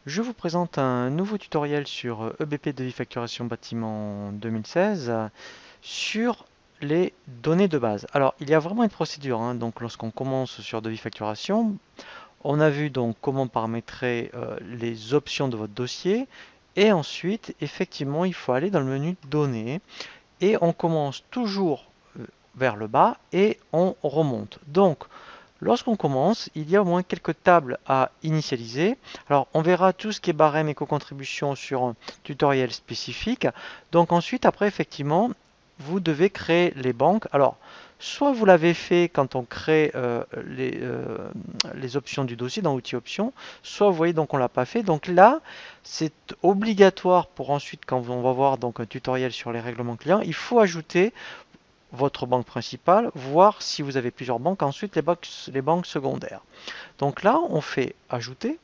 Je vous présente un nouveau tutoriel sur EBP Devis Facturation Bâtiment 2016 sur les données de base. Alors, il y a vraiment une procédure, hein. Donc, lorsqu'on commence sur Devis Facturation, on a vu donc comment paramétrer les options de votre dossier. Et ensuite, effectivement, il faut aller dans le menu Données. Et on commence toujours vers le bas et on remonte. Donc, lorsqu'on commence, il y a au moins quelques tables à initialiser. Alors, on verra tout ce qui est barème éco-contribution sur un tutoriel spécifique. Donc ensuite, après, effectivement, vous devez créer les banques. Alors, soit vous l'avez fait quand on crée les options du dossier dans Outils Options, soit vous voyez, donc on l'a pas fait. Donc là, c'est obligatoire pour ensuite, quand on va voir donc un tutoriel sur les règlements clients, il faut ajouter votre banque principale, voir si vous avez plusieurs banques, ensuite les banques secondaires. Donc là, on fait ajouter.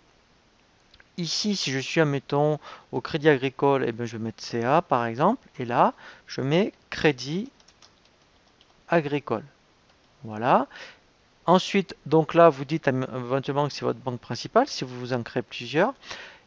Ici, si je suis, admettons, au Crédit Agricole, eh bien, je vais mettre CA par exemple, et là, je mets Crédit Agricole. Voilà. Ensuite, donc là, vous dites éventuellement que c'est votre banque principale, si vous en créez plusieurs.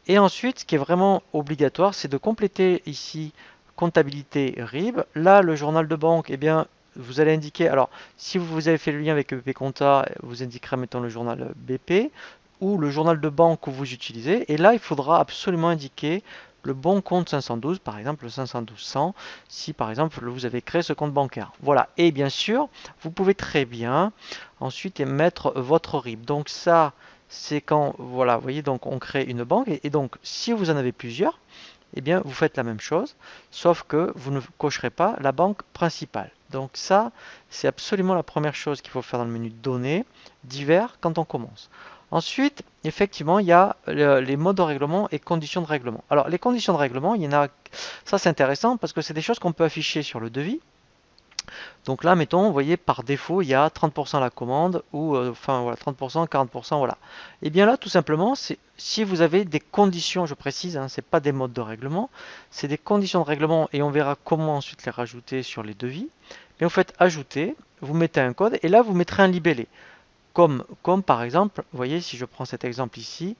Et ensuite, ce qui est vraiment obligatoire, c'est de compléter ici comptabilité RIB. Là, le journal de banque, eh bien, vous allez indiquer, alors si vous avez fait le lien avec BP Compta, vous indiquerez, mettons, le journal BP ou le journal de banque que vous utilisez. Et là, il faudra absolument indiquer le bon compte 512, par exemple le 512-100, si par exemple vous avez créé ce compte bancaire. Voilà. Et bien sûr, vous pouvez très bien ensuite mettre votre RIB. Donc ça, c'est quand, voilà, vous voyez, donc on crée une banque et donc si vous en avez plusieurs, eh bien vous faites la même chose, sauf que vous ne cocherez pas la banque principale. Donc ça, c'est absolument la première chose qu'il faut faire dans le menu Données, divers, quand on commence. Ensuite, effectivement, il y a les modes de règlement et conditions de règlement. Alors, les conditions de règlement, il y en a, ça c'est intéressant parce que c'est des choses qu'on peut afficher sur le devis. Donc là, mettons, vous voyez, par défaut, il y a 30% à la commande, ou enfin voilà, 30%, 40%, voilà. Et bien là, tout simplement, c'est si vous avez des conditions, je précise, hein, ce n'est pas des modes de règlement, c'est des conditions de règlement, et on verra comment ensuite les rajouter sur les devis. Mais vous faites ajouter, vous mettez un code, et là, vous mettrez un libellé. Comme par exemple, vous voyez, si je prends cet exemple ici,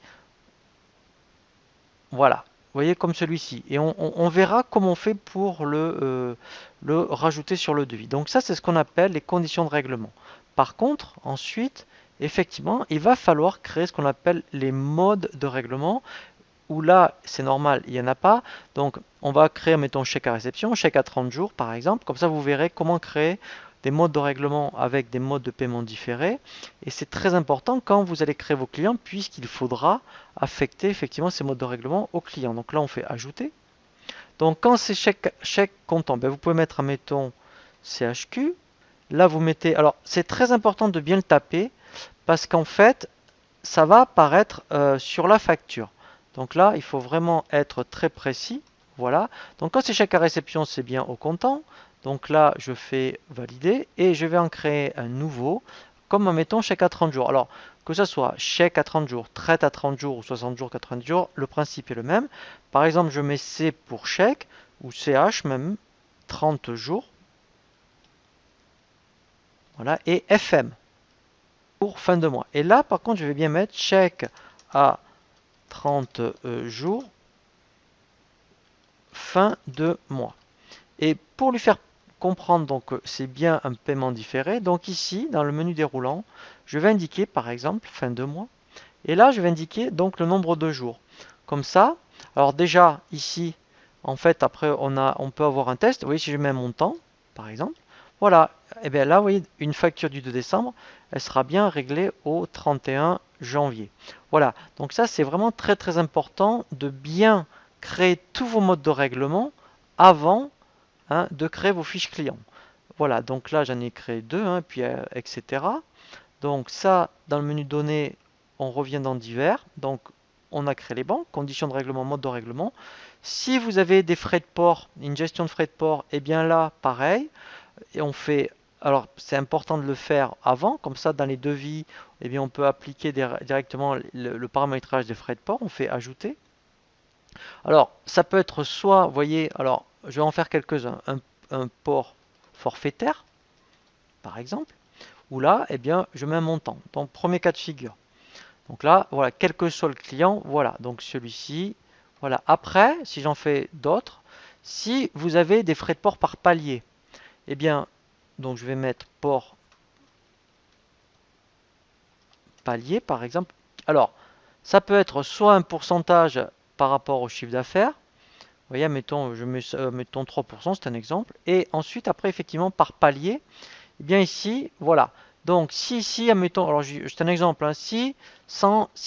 voilà. Vous voyez, comme celui-ci. Et on verra comment on fait pour le rajouter sur le devis. Donc ça, c'est ce qu'on appelle les conditions de règlement. Par contre, ensuite, effectivement, il va falloir créer ce qu'on appelle les modes de règlement, où là, c'est normal, il n'y en a pas. Donc, on va créer, mettons, chèque à réception, chèque à 30 jours, par exemple. Comme ça, vous verrez comment créer des modes de règlement avec des modes de paiement différés. Et c'est très important quand vous allez créer vos clients, puisqu'il faudra affecter effectivement ces modes de règlement aux clients. Donc là, on fait ajouter. Donc, quand c'est chèque comptant, ben, vous pouvez mettre, mettons, CHQ. Là, vous mettez. Alors, c'est très important de bien le taper, parce qu'en fait, ça va apparaître sur la facture. Donc là, il faut vraiment être très précis. Voilà. Donc quand c'est chèque à réception, c'est bien au comptant. Donc là, je fais valider et je vais en créer un nouveau, comme en mettant chèque à 30 jours. Alors, que ce soit chèque à 30 jours, traite à 30 jours ou 60 jours, 90 jours, le principe est le même. Par exemple, je mets C pour chèque ou CH même, 30 jours. Voilà. Et FM pour fin de mois. Et là, par contre, je vais bien mettre chèque à 30 jours, fin de mois. Et pour lui faire comprendre donc c'est bien un paiement différé, donc ici, dans le menu déroulant, je vais indiquer par exemple fin de mois. Et là, je vais indiquer donc le nombre de jours. Comme ça, alors déjà ici, en fait, après on peut avoir un test. Vous voyez, si je mets un montant, par exemple, voilà, et bien là, vous voyez, une facture du 2 décembre, elle sera bien réglée au 31 janvier. Voilà, donc ça c'est vraiment très très important de bien créer tous vos modes de règlement avant, hein, de créer vos fiches clients. Voilà, donc là j'en ai créé deux, hein, puis etc. Donc ça, dans le menu données, on revient dans divers. Donc on a créé les banques, conditions de règlement, mode de règlement. Si vous avez des frais de port, une gestion de frais de port, et bien là, pareil. Et on fait, alors c'est important de le faire avant, comme ça dans les devis, eh bien, on peut appliquer directement le paramétrage des frais de port. On fait ajouter. Alors ça peut être soit, vous voyez, alors je vais en faire quelques-uns. Un port forfaitaire, par exemple, où là, eh bien, je mets un montant. Donc premier cas de figure. Donc là, voilà, quel que soit le client, voilà. Donc celui-ci, voilà. Après, si j'en fais d'autres, si vous avez des frais de port par palier, eh bien, donc je vais mettre port palier, par exemple. Alors, ça peut être soit un pourcentage par rapport au chiffre d'affaires. Vous voyez, mettons, mettons 3%, c'est un exemple. Et ensuite, après, effectivement, par palier, eh bien ici, voilà. Donc, si ici, admettons, alors c'est un exemple, hein, si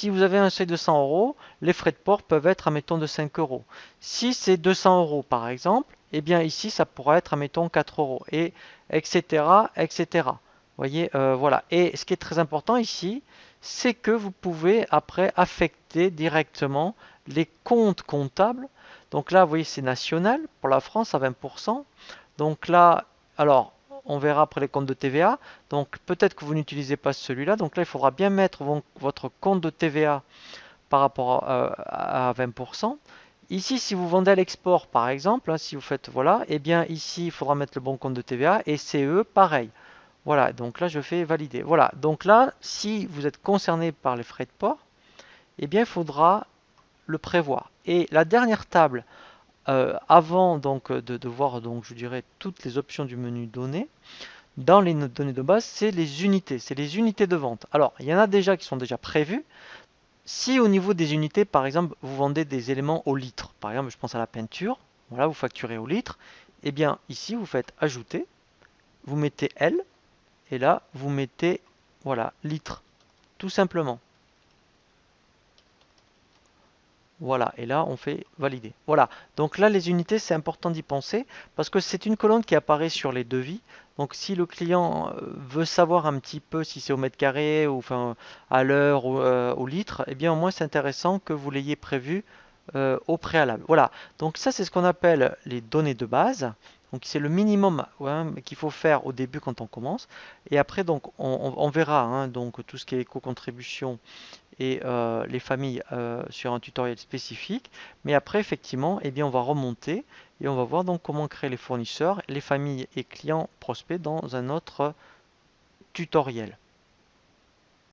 vous avez un seuil de 100 euros, les frais de port peuvent être, admettons, de 5 euros. Si c'est 200 euros, par exemple, eh bien ici, ça pourra être, admettons, 4 euros, et etc., etc. Vous voyez, voilà. Et ce qui est très important ici, c'est que vous pouvez après affecter directement les comptes comptables. Donc là, vous voyez, c'est national pour la France à 20%. Donc là, alors, on verra après les comptes de TVA. Donc peut-être que vous n'utilisez pas celui-là. Donc là, il faudra bien mettre votre compte de TVA par rapport à 20%. Ici, si vous vendez à l'export, par exemple, hein, si vous faites, voilà, eh bien ici, il faudra mettre le bon compte de TVA et CE, pareil. Voilà, donc là, je fais valider. Voilà, donc là, si vous êtes concerné par les frais de port, eh bien, il faudra le prévoir. Et la dernière table, avant donc de voir, donc, je dirais, toutes les options du menu données, dans les données de base, c'est les unités de vente. Alors, il y en a déjà qui sont déjà prévues. Si au niveau des unités, par exemple, vous vendez des éléments au litre, par exemple, je pense à la peinture, voilà, vous facturez au litre, eh bien, ici, vous faites ajouter, vous mettez L, et là, vous mettez, voilà, litre, tout simplement. Voilà, et là on fait valider. Voilà, donc là les unités, c'est important d'y penser parce que c'est une colonne qui apparaît sur les devis. Donc si le client veut savoir un petit peu si c'est au mètre carré ou enfin à l'heure ou au litre, eh bien au moins c'est intéressant que vous l'ayez prévu au préalable. Voilà, donc ça c'est ce qu'on appelle les données de base. Donc c'est le minimum ouais, qu'il faut faire au début quand on commence. Et après donc on verra hein, donc tout ce qui est éco-contribution et les familles sur un tutoriel spécifique. Mais après, effectivement, eh bien, on va remonter et on va voir donc comment créer les fournisseurs, les familles et clients prospects dans un autre tutoriel.